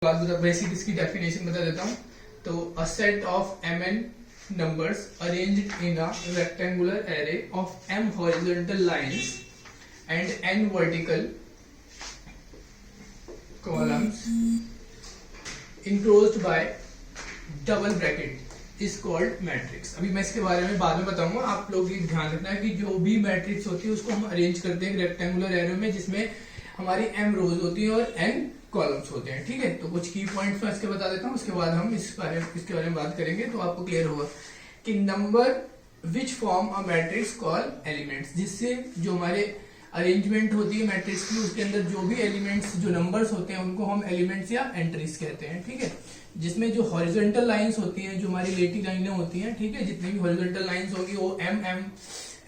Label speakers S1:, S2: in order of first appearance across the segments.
S1: Basic इसकी definition बता देता हूँ। तो a set of m n numbers arranged in a rectangular array of m horizontal lines and n vertical columns enclosed by double bracket is called matrix। अभी मैं इसके बारे में बाद में बताऊंगा, आप लोग ये ध्यान रखना है कि जो भी मैट्रिक्स होती है उसको हम अरेंज करते हैं रेक्टेंगुलर एरे में, जिसमें हमारी m रोज होती है और n कॉलम्स होते हैं। ठीक है, तो कुछ की पॉइंट्स मैं इसके बता देता हूँ, उसके बाद हम इसके बारे में बात करेंगे तो आपको क्लियर होगा कि number which form a matrix call elements, जिससे जो हमारे अरेंजमेंट होती है मैट्रिक्स की उसके अंदर जो भी एलिमेंट्स जो नंबर्स होते हैं उनको हम एलिमेंट्स या एंट्रीज कहते हैं। ठीक है, जिसमें जो हॉरिजॉन्टल लाइंस होती हैं, जो हमारी लेटी लाइनें होती हैं, ठीक है, जितनी भी हॉरिजॉन्टल लाइंस होगी वो एम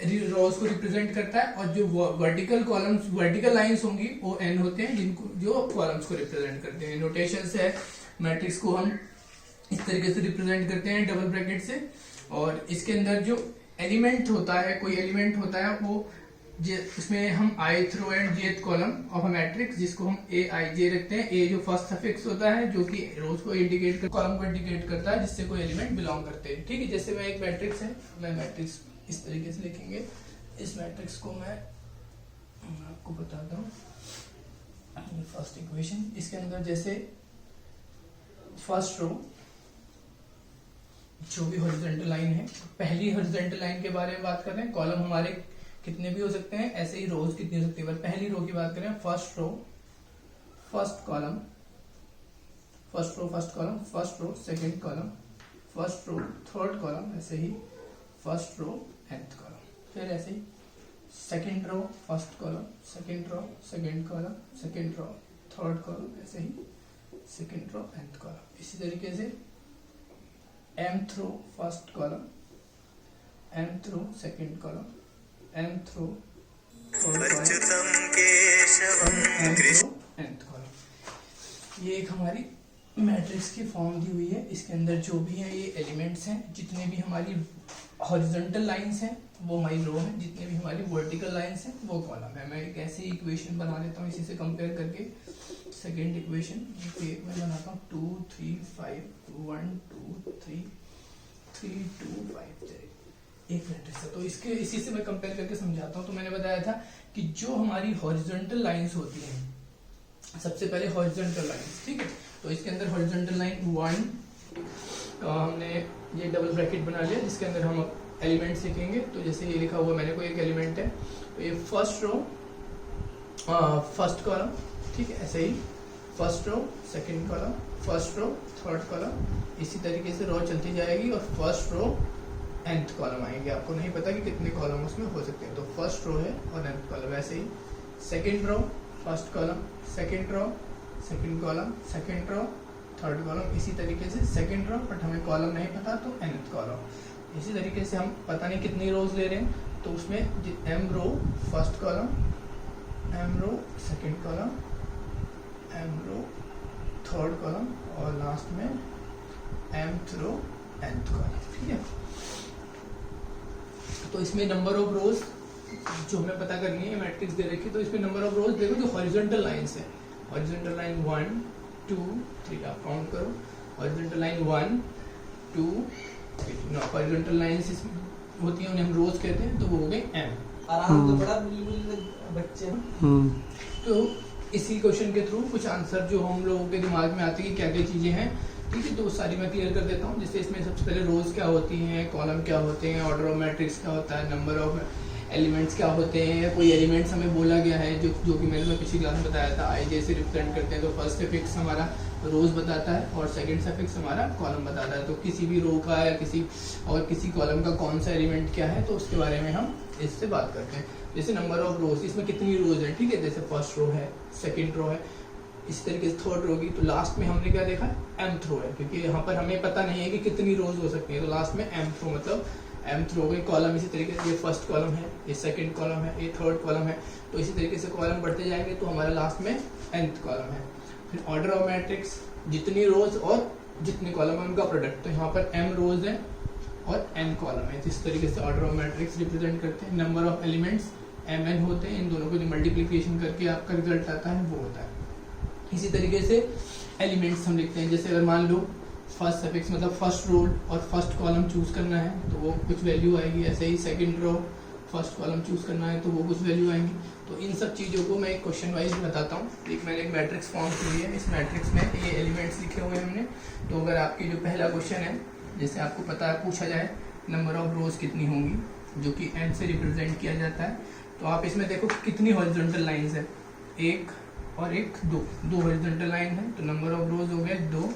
S1: रोज को रिप्रेजेंट करता है, और जो वर्टिकल कॉलम्स वर्टिकल लाइंस होंगी वो एन होते हैं, जिनको जो कॉलम्स को रिप्रेजेंट करते हैं। नोटेशन से मैट्रिक्स को हम इस तरीके से रिप्रेजेंट करते हैं डबल ब्रैकेट से। और इसके अंदर जो एलिमेंट होता है, कोई एलिमेंट होता है वो इसमें हम ith row and jth column of a matrix, जिसको हम a i j रखते हैं। a जो फर्स्ट सफिक्स होता है जो कि रोज को इंडिकेट कर कॉलम को इंडिकेट करता है जिससे कोई एलिमेंट बिलोंग करते हैं। ठीक है, जैसे मैं एक मैट्रिक्स है, मैं मैट्रिक्स इस तरीके से लिखेंगे। इस मैट्रिक्स को मैं आपको बताता हूँ। फर्स्ट इक्वेशन, इसके अंदर जैसे फर्स्ट रो जो भी हॉरिजॉन्टल लाइन है, पहली हॉरिजॉन्टल लाइन के बारे में बात कर रहे हैं। कॉलम हमारे कितने भी हो सकते हैं, ऐसे ही रोज कितनी हो सकती है। पहली रो की बात करें, first row first column, first row first column, first row second column, first row third column, ऐसे ही फर्स्ट रो nth कॉलम, फिर ऐसे ही second row first column, second row second column, second row third column, ऐसे ही second row nth column. इसी तरीके से mth row first column, mth row second column, mth row third column, nth column. ये एक हमारी मैट्रिक्स की form दी हुई है। इसके अंदर जो भी है ये एलिमेंट्स हैं, जितने भी हमारी हॉरिजॉन्टल लाइंस हैं वो हमारी रो है, जितने भी हमारी वर्टिकल लाइंस हैं वो कॉलम है। मैं एक ऐसी इक्वेशन बना लेता हूँ इसी से कंपेयर करके। सेकेंड इक्वेशन मैं बनाता हूँ 2 3 5 1 2 3 3 2 5 एक मैट्रिक्स है। तो इसके इसी से मैं कंपेयर करके समझाता हूँ। तो मैंने बताया था कि जो हमारी हॉरिजॉन्टल लाइंस होती हैं, सबसे पहले हॉरिजॉन्टल लाइंस, ठीक है, तो इसके अंदर हॉरिजॉन्टल लाइन 1, तो हमने ये डबल ब्रैकेट बना लिया जिसके अंदर हम एलिमेंट्स लिखेंगे। तो जैसे ये लिखा हुआ मैंने, कोई एक एलिमेंट है, तो ये फर्स्ट रो फर्स्ट कॉलम, ठीक है, ऐसे ही first row second column, first row third column, इसी तरीके से रो चलती जाएगी और फर्स्ट रो nth कॉलम आएंगे। आपको नहीं पता कि कितने कॉलम उसमें हो सकते हैं, तो फर्स्ट रो है और nth कॉलम। ऐसे ही second row first column, second row second column, second row third column, इसी तरीके से सेकंड रो, बट हमें कॉलम नहीं पता तो nth कॉलम। इसी तरीके से हम पता नहीं कितनी रोज ले रहे हैं, तो उसमें m row first column, m row second column, m row third column और लास्ट में mth रो nth कॉलम। ठीक है, तो इसमें नंबर ऑफ रोज जो हमें पता करनी है, मैट्रिक्स दे रखी है, तो इसमें नंबर ऑफ रोज देखो जो हॉरिजॉन्टल लाइंस है, हॉरिजॉन्टल लाइन 1 2 3, आप काउंट करो, हॉरिजॉन्टल लाइन 1 2 3, हॉरिजॉन्टल लाइंस होती हैं उन्हें हम रोज कहते हैं, तो वो हो गए m।
S2: आराम तो बड़ा बिल्कुल बच्चे।
S1: तो इसी क्वेश्चन के थ्रू कुछ आंसर जो हम लोगों के दिमाग में आती है क्या क्या चीजें हैं, ठीक है, तो सारी मैं क्लियर कर देता हूँ। जैसे इसमें सबसे पहले रोज क्या होती हैं, कॉलम क्या होते हैं, ऑर्डर ऑफ मैट्रिक्स क्या होता है, नंबर ऑफ एलिमेंट्स क्या होते हैं, कोई एलिमेंट्स हमें बोला गया है जो कि मैंने पिछली क्लास में बताया था, आई जे से रिप्रेजेंट करते हैं। तो फर्स्ट सफिक्स हमारा रोज बताता है और सेकंड सफिक्स हमारा कॉलम बताता है। तो किसी भी रो का या किसी कॉलम का कौन सा एलिमेंट क्या है, तो उसके बारे में हम इससे बात करते हैं। जैसे नंबर ऑफ रोज, इसमें कितनी रोज है, ठीक है, जैसे फर्स्ट रो है, सेकेंड रो है, इस तरीके से थर्ड रो की, तो लास्ट में हमने क्या देखा, mth रो है, क्योंकि यहाँ पर हमें पता नहीं है कि कितनी रोज हो सकती है, तो लास्ट में mth रो मतलब mth रो गई। कॉलम इसी तरीके से, ये फर्स्ट कॉलम है, ये सेकंड कॉलम है, ये थर्ड कॉलम है, तो इसी तरीके से कॉलम बढ़ते जाएंगे तो हमारा लास्ट में nth कॉलम है। फिर ऑर्डर ऑफ मैट्रिक्स, जितनी रोज और जितने कॉलम है उनका प्रोडक्ट, तो यहाँ पर m रोज है और n कॉलम है, इस तरीके से ऑर्डर ऑफ मैट्रिक्स रिप्रेजेंट करते हैं। नंबर ऑफ एलिमेंट्स mn होते हैं, इन दोनों को जो मल्टीप्लिकेशन करके आपका रिजल्ट आता है वो होता है। इसी तरीके से एलिमेंट्स हम लिखते हैं। जैसे अगर मान लो फर्स्ट सफिक्स मतलब फर्स्ट रो और फर्स्ट कॉलम चूज करना है तो वो कुछ वैल्यू आएगी, ऐसे ही second row first column choose करना है तो वो कुछ वैल्यू आएंगी। तो इन सब चीज़ों को मैं एक क्वेश्चन वाइज बताता हूँ। मैंने एक मैट्रिक्स फॉर्म की है, इस मैट्रिक्स में ये एलिमेंट्स लिखे हुए हैं हमने। तो अगर आपकी जो पहला क्वेश्चन है, जैसे आपको पता है पूछा जाए नंबर ऑफ रोज कितनी होंगी, जो कि n से रिप्रेजेंट किया जाता है, तो आप इसमें देखो कितनी हॉरिजॉन्टल लाइंस है, एक और एक, दो हॉरिजॉन्टल लाइन है, तो नंबर ऑफ रोज हो गए 2।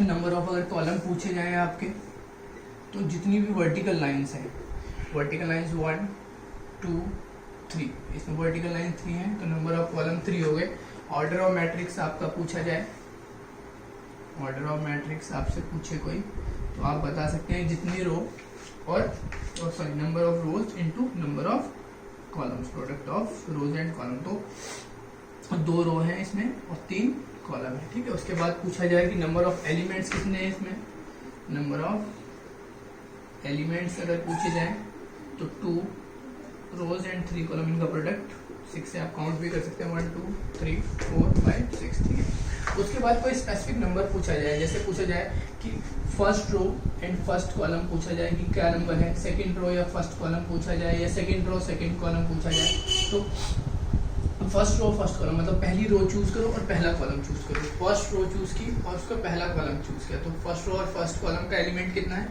S1: नंबर ऑफ अगर कॉलम पूछे जाए आपके, तो जितनी भी वर्टिकल लाइंस हैं, वर्टिकल लाइंस 1 2 3, इसमें वर्टिकल लाइन 3 है तो नंबर ऑफ कॉलम 3 हो गए। ऑर्डर ऑफ मैट्रिक्स आपका पूछा जाए, ऑर्डर ऑफ मैट्रिक्स आपसे पूछे कोई, तो आप बता सकते हैं जितनी रो और sorry number of rose into number of columns, product of rose and column. तो 2 रो हैं इसमें और 3 कॉलम है, ठीक है। उसके बाद पूछा जाए कि नंबर ऑफ एलिमेंट्स कितने हैं इसमें, नंबर ऑफ एलिमेंट्स अगर पूछे जाए तो 2 रोज एंड 3 कॉलम, इनका प्रोडक्ट 6 से आप काउंट भी कर सकते हैं, 1 2 3 4 5 6, ठीक है। उसके बाद कोई स्पेसिफिक नंबर पूछा जाए, जैसे पूछा जाए कि first row and first column पूछा जाए कि क्या नंबर है, सेकंड रो या फर्स्ट कॉलम पूछा जाए, या सेकंड रो सेकंड कॉलम पूछा जाए, तो फर्स्ट रो फर्स्ट कॉलम मतलब पहली रो चूज करो और पहला कॉलम चूज करो। फर्स्ट रो चूज की और उसका पहला कॉलम चूज किया, तो फर्स्ट रो और फर्स्ट कॉलम का एलिमेंट कितना है,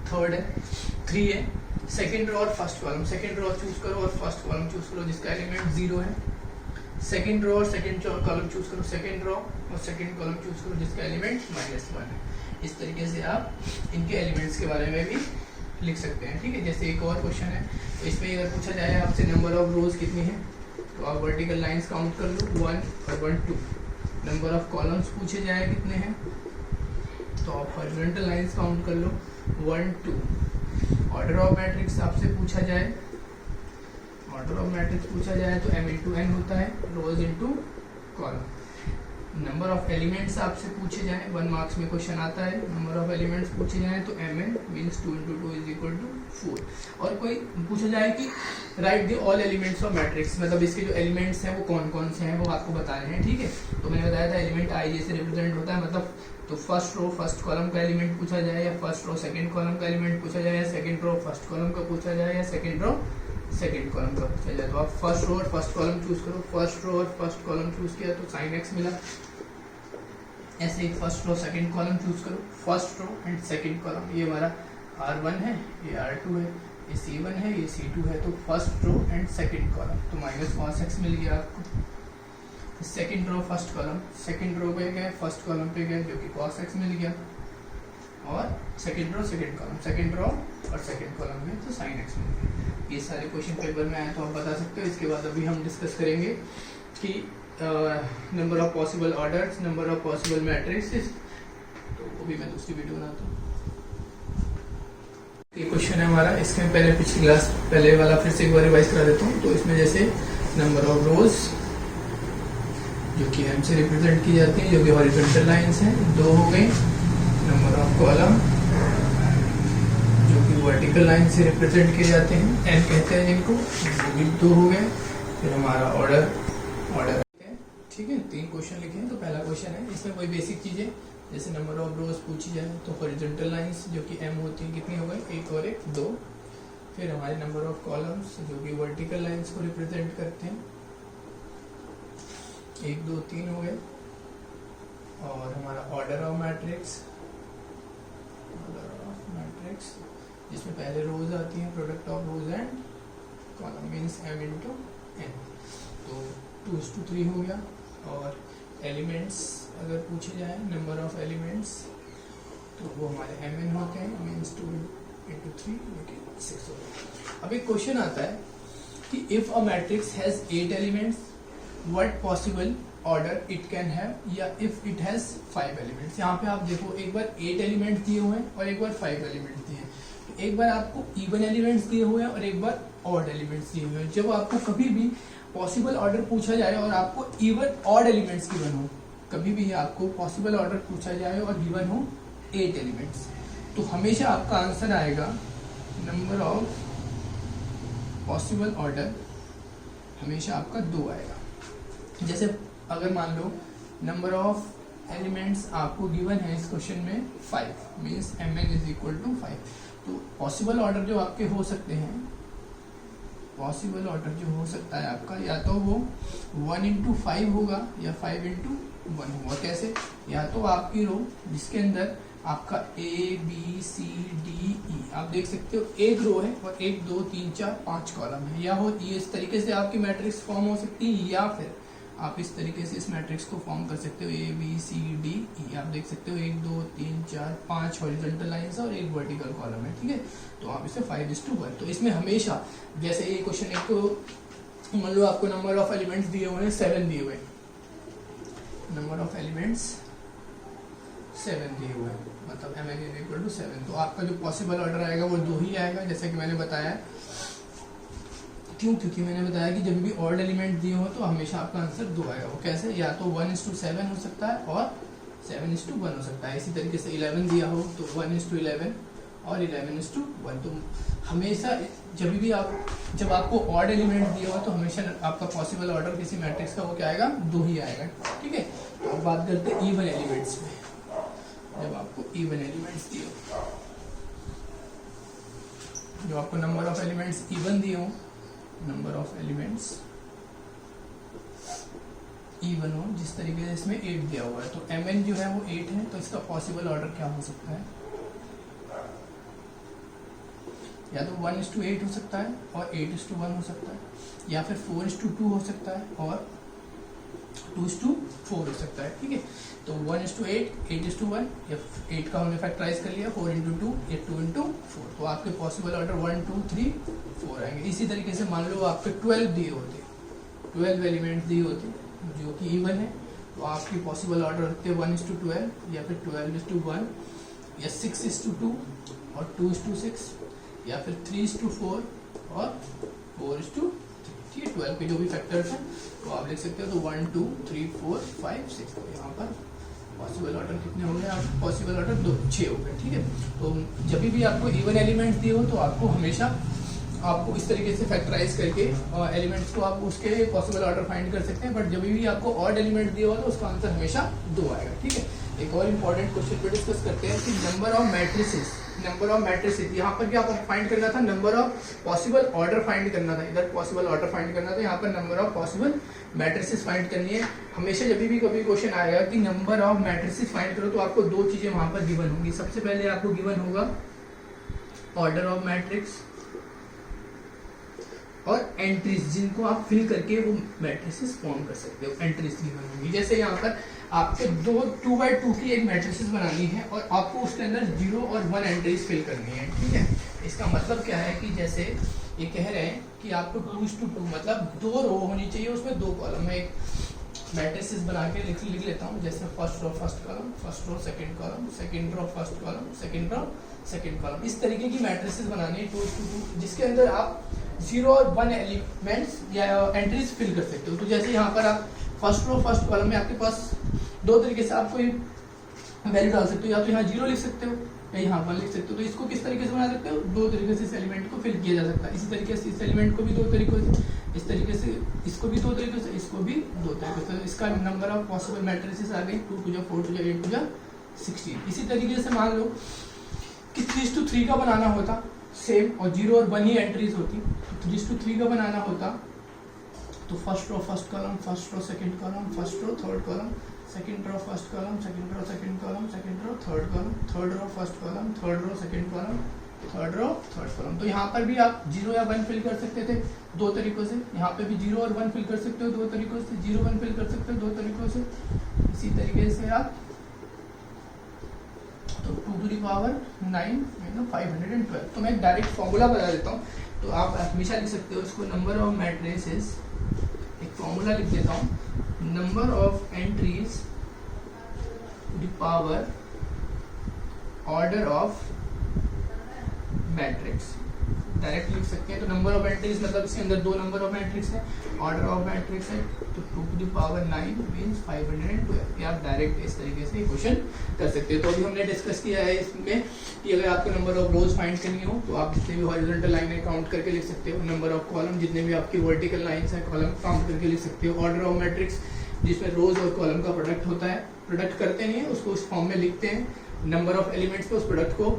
S1: 3 है, 3 है। सेकंड रो और first column, second row choose करो और फर्स्ट कॉलम चूज करो जिसका एलिमेंट 0 है। सेकंड रो और सेकंड कॉलम चूज करो, सेकंड रो और सेकंड कॉलम चूज करो जिसका एलिमेंट -1 है। इस तरीके से आप इनके एलिमेंट्स के बारे में भी लिख सकते हैं, ठीक है। जैसे एक और क्वेश्चन है, तो इसमें अगर पूछा जाए आपसे नंबर ऑफ रोज कितनी है, तो आप वर्टिकल लाइंस काउंट कर लो 1 और 1 2। नंबर ऑफ कॉलम्स पूछे जाए कितने हैं, तो आप हॉरिजॉन्टल लाइंस काउंट कर लो 1 2। ऑर्डर ऑफ मैट्रिक्स आपसे पूछा जाए, ऑर्डर ऑफ मैट्रिक्स पूछा जाए तो m इंटू n होता है, rows into column. Number of elements आपसे पूछे जाए, 1 मार्क्स में क्वेश्चन आता है, नंबर ऑफ एलिमेंट्स पूछे जाए तो mn means 2 into 2 is equal to 4। और कोई पूछा जाए कि write the all elements of matrix, मतलब इसके जो एलिमेंट्स हैं वो कौन कौन से हैं वो आपको बताने हैं, ठीक है। तो मैंने बताया था एलिमेंट i जैसे रिप्रेजेंट होता है, मतलब तो फर्स्ट रो फर्स्ट कॉलम का एलिमेंट पूछा जाए, या फर्स्ट रो सेकंड कॉलम का एलिमेंट पूछा जाए, या सेकंड रो फर्स्ट कॉलम का पूछा जाए, या सेकंड रो सेकंड कॉलम का पूछा जाए, तो आप फर्स्ट रो और फर्स्ट कॉलम चूज करो। फर्स्ट रो और फर्स्ट कॉलम चूज किया तो sin x मिला, ऐसे ही first row second column choose करो, first row and second column, ये हमारा r1 है, ये r2 है, ये c1 है, ये c2 है, तो first row and second column, तो -cos x मिल गया आपको। Second row first column, second row पे गए फर्स्ट कॉलम पे गए जो कि cos x मिल गया, और second row second column, second row और सेकंड कॉलम में तो sin x मिल गया। ये सारे क्वेश्चन पेपर में आए तो आप बता सकते हो। इसके बाद अभी हम डिस्कस करेंगे कि number of possible orders, number of possible matrix, तो वो भी मैं दूसरी वीडियो बनाता हूँ। ये क्वेश्चन है हमारा, इसमें पहले पिछली क्लास पहले वाला फिर से एक बार रिवाइज करा देता हूँ। तो इसमें जैसे नंबर ऑफ रोज जो कि m से रिप्रेजेंट की जाती है, जो कि हॉरिजॉन्टल लाइंस हैं, 2 हो गई। नंबर ऑफ कॉलम जो कि वर्टिकल लाइन से रिप्रेजेंट किए जाते हैं, n कहते हैं जिनको, वो भी 2 हो गए। फिर हमारा ऑर्डर ठीक है, 3 क्वेश्चन लिखे हैं। तो पहला क्वेश्चन है, इसमें कोई बेसिक चीजें जैसे नंबर ऑफ रोज पूछी जाए तो हॉरिजॉन्टल लाइंस जो कि m होती है कितनी हो गई, 1 और 1 2। फिर हमारे नंबर ऑफ कॉलम्स जो कि वर्टिकल लाइंस को रिप्रेजेंट करते हैं, 1 2 3 हो गए। और हमारा ऑर्डर ऑफ मैट्रिक्स जिसमें पहले रोज आती है, product of rose and column means m into n, तो 2:3 हो गया। और एलिमेंट्स अगर पूछे जाए, नंबर ऑफ एलिमेंट्स, तो वो हमारे mn होते हैं, मीन्स 2 इंटू 3 6 हो गया। अब एक क्वेश्चन आता है कि if a matrix has 8 elements, what possible order it can have, या इफ इट हैज 5 एलिमेंट्स। यहाँ पे आप देखो, एक बार 8 एलिमेंट्स दिए हुए हैं और एक बार 5 एलिमेंट्स दिए हैं। एक बार आपको इवन एलिमेंट्स दिए हुए हैं और एक बार ऑड एलिमेंट्स दिए हुए हैं। जब आपको कभी भी पॉसिबल ऑर्डर पूछा जाए और आपको इवन ऑड एलिमेंट्स गिवन हो, कभी भी आपको पॉसिबल ऑर्डर पूछा जाए और गिवन हो 8 एलिमेंट्स, तो हमेशा आपका आंसर आएगा नंबर ऑफ पॉसिबल ऑर्डर, हमेशा आपका 2 आएगा। जैसे अगर मान लो नंबर ऑफ एलिमेंट्स आपको गिवन है इस क्वेश्चन में 5 means mn is equal to 5। तो पॉसिबल ऑर्डर जो आपके हो सकते हैं, पॉसिबल ऑर्डर जो हो सकता है आपका, या तो वो 1 इंटू 5 होगा या 5 इंटू 1 होगा। कैसे? या तो आपकी रो जिसके अंदर आपका A B C D E आप देख सकते हो एक रो है और 1 2 3 4 5 कॉलम है, या हो ये इस तरीके से आपकी मैट्रिक्स फॉर्म हो सकती है, या फिर आप इस तरीके से इस मैट्रिक्स को फॉर्म कर सकते हो A B C D E। आप देख सकते हो 1 2 3 4 5 हॉरिजॉन्टल लाइंस और एक वर्टिकल कॉलम है, ठीक है। तो आप इसे 5:1। तो इसमें हमेशा जैसे ये क्वेश्चन एक को मान लो आपको नंबर ऑफ एलिमेंट्स दिए हुए हैं 7 दिए हुए, नंबर ऑफ एलिमेंट्स 7 दिए हुए हैं, मतलब mn इज इक्वल टू 7। तो आपका जो पॉसिबल ऑर्डर आएगा वो 2 ही आएगा, जैसे कि मैंने बताया। क्यों? क्योंकि मैंने बताया कि जब भी ऑड एलिमेंट दिए हो तो हमेशा आपका आंसर 2 आएगा। वो कैसे? या तो 1:7 हो सकता है और 7:1 हो सकता है। इसी तरीके से 11 दिया हो तो 1:11 और 11:1। तो हमेशा जब आपको ऑड एलिमेंट दिया हो तो हमेशा आपका पॉसिबल ऑर्डर किसी मैट्रिक्स का वो क्या आएगा? 2 ही आएगा, ठीक है। तो अब बात करते हैं इवन एलिमेंट्स में। जब आपको इवन एलिमेंट्स दिए हो, जो आपको नंबर ऑफ एलिमेंट्स इवन दिए हो, नंबर ऑफ एलिमेंट्स इवन हो, जिस तरीके से इसमें 8 दिया हुआ है, तो mn जो है वो 8 है। तो इसका पॉसिबल ऑर्डर क्या हो सकता है? या तो 1:8 हो सकता है और 8:1 हो सकता है, या फिर 4:2 हो सकता है और 2:4 हो सकता है, ठीक है। तो 1:8, 8:1, या 8 का हमने फैक्टराइज कर लिया, 4:2 या 2:4। तो आपके पॉसिबल ऑर्डर 1 2 3 4 आएंगे। इसी तरीके से मान लो आपके 12 दिए होते, 12 एलिमेंट्स दिए होते जो कि इवन है, तो आपकी पॉसिबल ऑर्डर होते 1:12 या फिर 12:1 या 6:2 और 2:6 या फिर 3:4 और 4:3, ठीक है। 12 के जो भी फैक्टर्स हैं तो आप लिख सकते हो। तो 1 2 3 4 5 6, तो यहाँ पर पॉसिबल ऑर्डर कितने हो गए? आप पॉसिबल ऑर्डर 6 हो गए, ठीक है। तो जब भी आपको इवन एलिमेंट्स दिए हो तो आपको हमेशा आपको इस तरीके से फैक्टराइज करके एलिमेंट्स को आप उसके पॉसिबल ऑर्डर फाइंड कर सकते हैं। बट जब भी आपको ऑड एलिमेंट दिया होगा तो उसका आंसर हमेशा 2 आएगा, ठीक है। एक और इम्पॉर्टेंट क्वेश्चन पे डिस्कस करते हैं कि number of matrices, number of matrices यहाँ पर क्या फाइंड करना था? Number of possible order find करना था। इधर पॉसिबल ऑर्डर फाइंड करना था, यहाँ पर number of possible matrices find करनी है। हमेशा जब भी कभी क्वेश्चन आएगा कि नंबर ऑफ मैट्रिसेस फाइंड करो तो आपको 2 चीजें वहां पर गिवन होंगी। सबसे पहले आपको गिवन होगा ऑर्डर ऑफ मैट्रिक्स और एंट्रीज, जिनको आप फिल करके वो मैट्रिसेस फॉर्म कर सकते हो, एंट्रीज गिवन होंगी। जैसे यहाँ पर आपको 2x2 की एक मैट्रिसेस बनानी है और आपको उसके अंदर 0 और 1 एंट्रीज फिल करनी है, ठीक है। इसका मतलब क्या है कि जैसे ये कह रहे हैं कि आपको 2:2 मतलब 2 रो होनी चाहिए, उसमें 2 कॉलम। मैं एक मैट्रिसेस बना के लिख लेता हूँ, जैसे first row first column, first row second column, second row first column, second row second column. इस तरीके की मैट्रिसेस बनानी है 2:2, जिसके अंदर आप 0 और 1 एलिमेंट्स या एंट्रीज फिल कर सकते हो। तो जैसे यहाँ पर आप फर्स्ट रो फर्स्ट कॉलम में आपके पास 2 तरीके से आप कोई वैल्यू डाल सकते हो, या तो यहाँ 0 लिख सकते हो या यहाँ 1 लिख सकते हो। तो इसको किस तरीके से बना सकते हो? 2 तरीके से इस एलिमेंट को फिल किया जा सकता है। इसी तरीके से इस एलिमेंट को भी 2 तरीकों से, इस तरीके से इसको भी 2 तरीके से, इसको भी 2 तरीके से। इसका नंबर ऑफ पॉसिबल मैट्रिसेस आ गई 2 2 4 2 8 2 16। इसी तरीके से मान लो कि 3:3 का बनाना होता सेम, और 0 और 1 ही एंट्रीज होती। 3:3 का बनाना होता तो first row first column, first row second column, first row third column, second row first column, second row second column, second row third column, third row first column, third row second column, third row third column. तो यहाँ पर भी आप 0 या 1 fill कर सकते थे 2 तरीकों से। यहाँ पे भी 0 और 1 फिल कर सकते हो 2 तरीकों से, 0 1 फिल कर सकते हो 2 तरीकों से। इसी तरीके से आप तो 2 to the power 9 512। तो मैं एक डायरेक्ट फॉर्मूला बता देता हूँ, तो आप हमेशा लिख सकते हो इसको। नंबर ऑफ मैट्रिसेस, एक फॉर्मूला लिख देता हूँ, number of entries to the power order of matrix, direct लिख सकते हैं। तो नंबर ऑफ एंट्रीज मतलब इसके अंदर 2 नंबर ऑफ मैट्रिक्स है, ऑर्डर ऑफ मैट्रिक्स है, तो 2 to the power 9 मीन्स 512। आप डायरेक्ट इस तरीके से क्वेश्चन कर सकते हो। तो अभी हमने डिस्कस किया है इसमें कि अगर आपको नंबर ऑफ रोज फाइंड करनी हो तो आप जितने भी हॉरिजॉन्टल लाइन है काउंट करके लिख सकते हो। नंबर ऑफ कॉलम, जितने भी आपकी वर्टिकल लाइंस है कॉलम काउंट करके लिख सकते हो। ऑर्डर ऑफ मैट्रिक्स जिसमें रोज और कॉलम का प्रोडक्ट होता है। प्रोडक्ट करते नहीं है, उसको उस फॉर्म में लिखते हैं नंबर ऑफ एलिमेंट्स पे। उस प्रोडक्ट को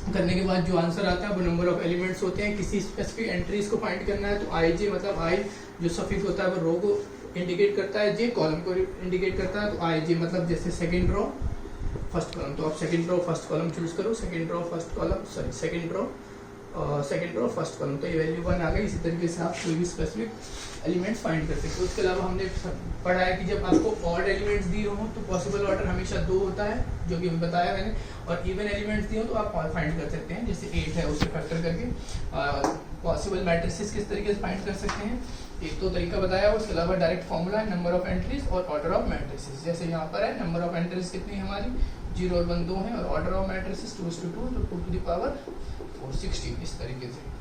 S1: करने के बाद जो आंसर आता है वो नंबर ऑफ एलिमेंट्स होते हैं। किसी स्पेसिफिक एंट्रीज को फाइंड करना है तो आई जे मतलब आई जो सफिक्स होता है वो रो को इंडिकेट करता है, जे कॉलम को इंडिकेट करता है। तो आई जे मतलब जैसे सेकंड रो फर्स्ट कॉलम, तो आप second row first column choose करो, second row first column, sorry second row first column, तो ये वैल्यू 1 आ गई। इसी तरीके से आप कोई भी स्पेसिफिक एलिमेंट्स फाइंड कर सकते हो। उसके अलावा हमने पढ़ा है कि जब आपको ऑड एलिमेंट्स दिए हो तो पॉसिबल ऑर्डर हमेशा 2 होता है, जो कि बताया मैंने, और इवन एलिमेंट्स दिए हो तो आप फाइंड कर सकते हैं, जैसे 8 है उसे फैक्टर करके। पॉसिबल मैट्रिसेस किस तरीके से फाइंड कर सकते हैं, एक तो तरीका बताया, उसके अलावा डायरेक्ट फॉर्मूला है नंबर ऑफ एंट्रीज और ऑर्डर ऑफ मैट्रिसेस। जैसे यहाँ पर है नंबर ऑफ एंट्रीज कितनी है हमारी 0 और 1 2 है, और ऑर्डर ऑफ मैट्रिसेस 2:2 तो 2 to the power 460 इस तरीके से।